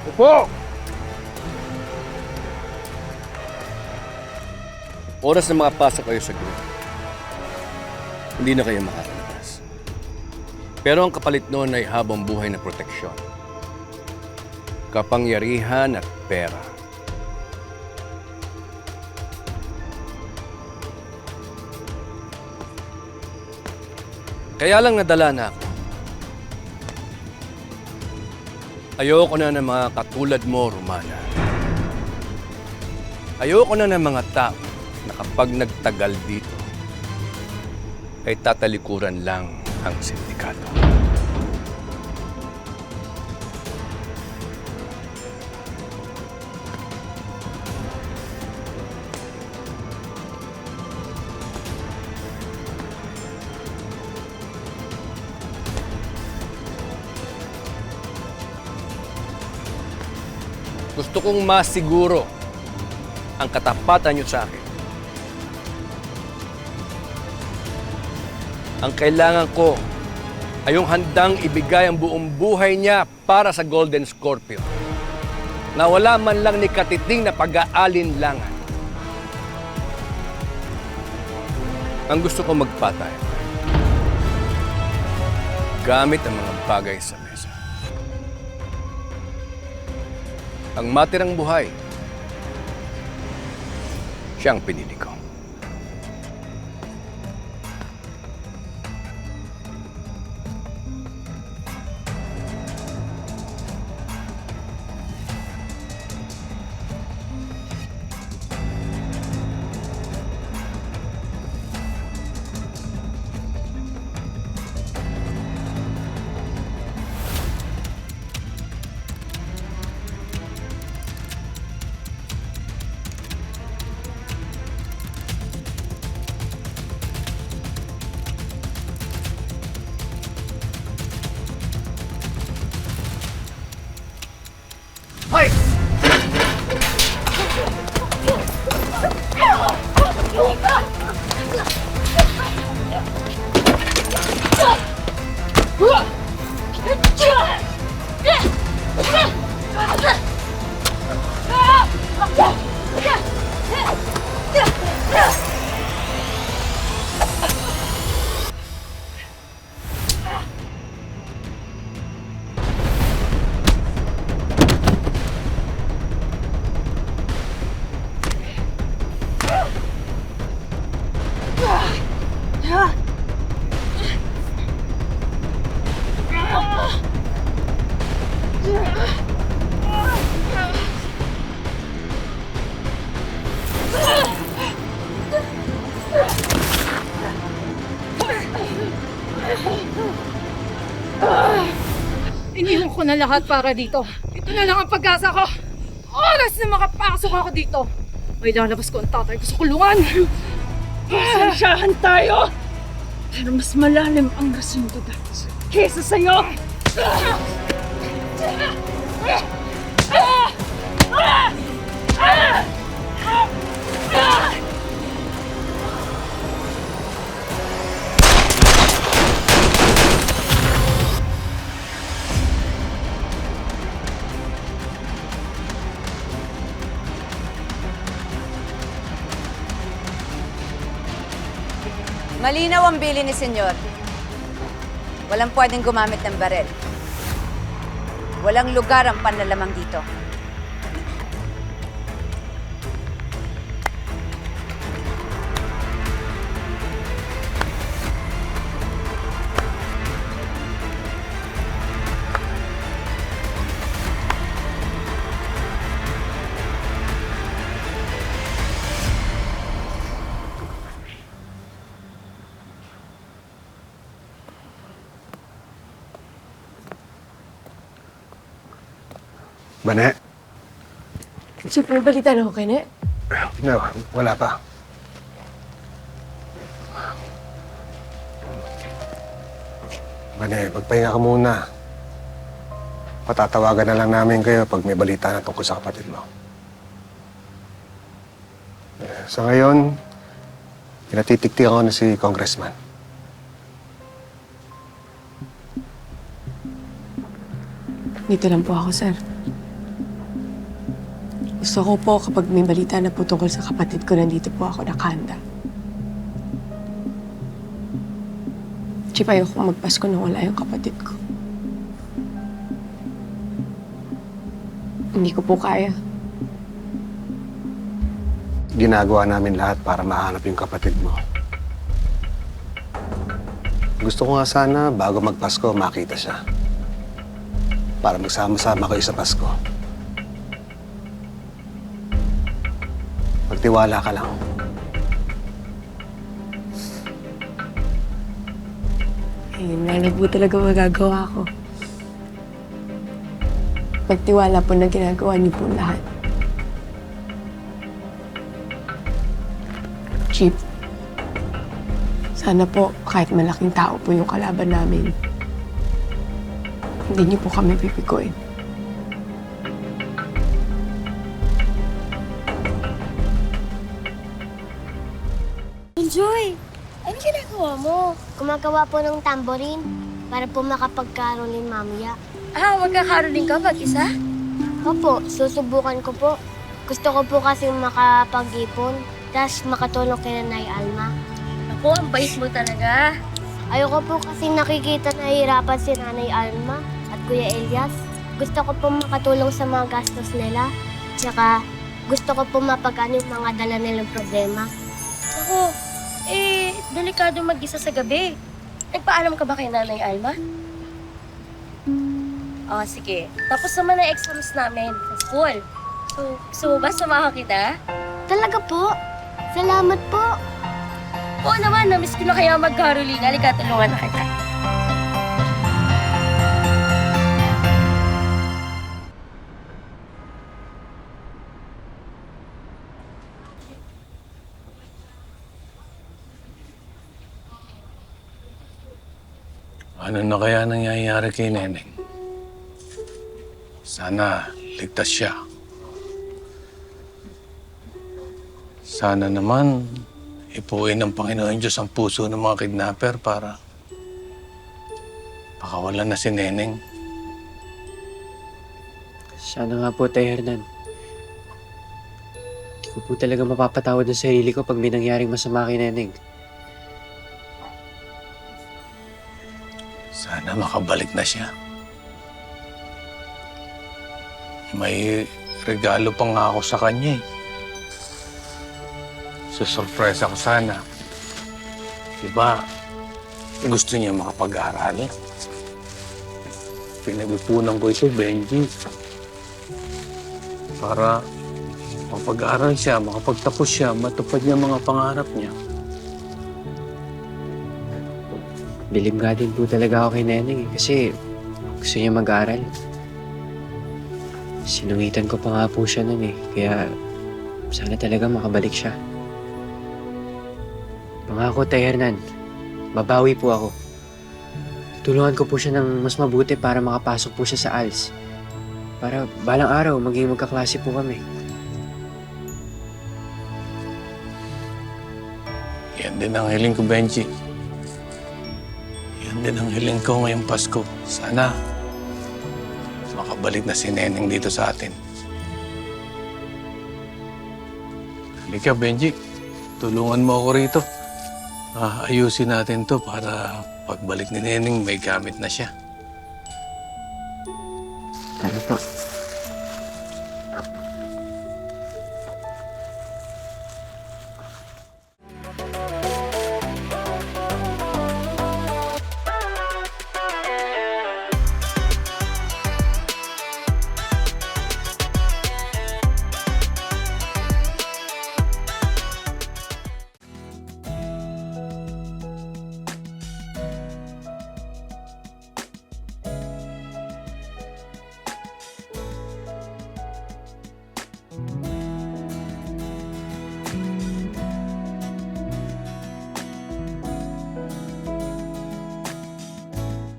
Upo! Oras na makapasok kayo sa group, hindi na kayo makakalabas. Pero ang kapalit noon ay habang buhay na proteksyon, kapangyarihan at pera. Kaya lang nadala na ako. Ayoko na ng mga katulad mo, Romana. Ayoko na ng mga tao na kapag nagtagal dito, ay tatalikuran lang ang sindikato. Gusto kong masiguro ang katapatan niyo sa akin. Ang kailangan ko ay yung handang ibigay ang buong buhay niya para sa Golden Scorpio. Na wala man lang ni katiting na pag-aalinlangan. Ang gusto ko magpatay gamit ang mga bagay sa mesa. Ang matirang buhay, siyang pinili ko. Hoy! Iniwan ko na lahat para dito. Ito na lang ang pag-asa ko. Oras na makapasok ako dito. May lalabas ko ang tatay ko sa kulungan. Pasensyahan tayo! Pero mas malalim ang rasundo dahil kesa sa'yo! Malinaw ang bili ni Senyor. Walang pwedeng gumamit ng barel. Walang lugar ang panlalamang dito. Bane? Super balita na okay na? No, wala pa. Bane, magpahinga ka muna. Patatawagan na lang namin kayo pag may balita na tungkol sa kapatid mo. Sa ngayon, pinatitiktik ako na si Congressman. Dito lang po ako, sir. Gusto ko po kapag may balita na po tungkol sa kapatid ko, nandito po ako nakahanda. Chip, ayoko magpasko nung wala yung kapatid ko. Hindi ko po kaya. Ginagawa namin lahat para mahanap yung kapatid mo. Gusto ko nga sana bago magpasko makita siya. Para magsama-sama kayo sa Pasko. Magtiwala ka lang. Ayun lang na po talaga magagawa ko. Pagtiwala po na ginagawa niyo po lahat. Chip, sana po kahit malaking tao po yung kalaban namin, hindi niyo po kami pipikoin. Enjoy! Ano ginagawa mo? Gumagawa po ng tamborin para po makapagkarolin mamaya. Magkakaroling ka mag-isa? Opo, susubukan ko po. Gusto ko po kasi makapag-ipon, tapos makatulong kay Nanay Alma. Ako, ang bait mo talaga. Ayoko po kasi nakikita na hirapan si Nanay Alma at Kuya Elias. Gusto ko po makatulong sa mga gastos nila. Tsaka gusto ko po mapagano yung mga dala nilang problema. Ako, delikado mag-isa sa gabi. Nagpaalam ka ba kay Nanay Alma? Sige. Tapos naman ang exams namin sa school. So, gusto mo ba samahan kita? Talaga po? Salamat po. Oo naman, namiss ko na kaya mag-caroling. Halika, tulungan na kita. Ano na kaya nangyayari kay Neneng? Sana ligtas siya. Sana naman ipuin ng Panginoon Diyos ang puso ng mga kidnapper para pakawalan na si Neneng. Sana nga po, Tay Hernan. Hindi ko po talaga mapapatawad ang sarili ko pag may nangyaring masama kay Neneng. Sana makabalik na siya. May regalo pa nga ako sa kanya eh. Susurprise ako sana. Diba, gusto niya makapag-aral. Pinag-ipunan ko ito, Benji. Para makapag-aral siya, makapagtapos siya, matupad niya mga pangarap niya. Bilib nga din po talaga ako kay Neneng kasi gusto niya mag-aral. Sinungitan ko pa nga po siya nun kaya sana talaga makabalik siya. Pangako, Tay Hernan, babawi po ako. Tulungan ko po siya ng mas mabuti para makapasok po siya sa ALS. Para balang araw maging magkaklase po kami. Yan din ang hiling ko, Benji. Yan din ang hiling ko ngayong Pasko. Sana makabalik na si Neneng dito sa atin. Halika, Benji. Tulungan mo ako rito. Ayusin natin to para pagbalik ni Neneng may gamit na siya. Tara po.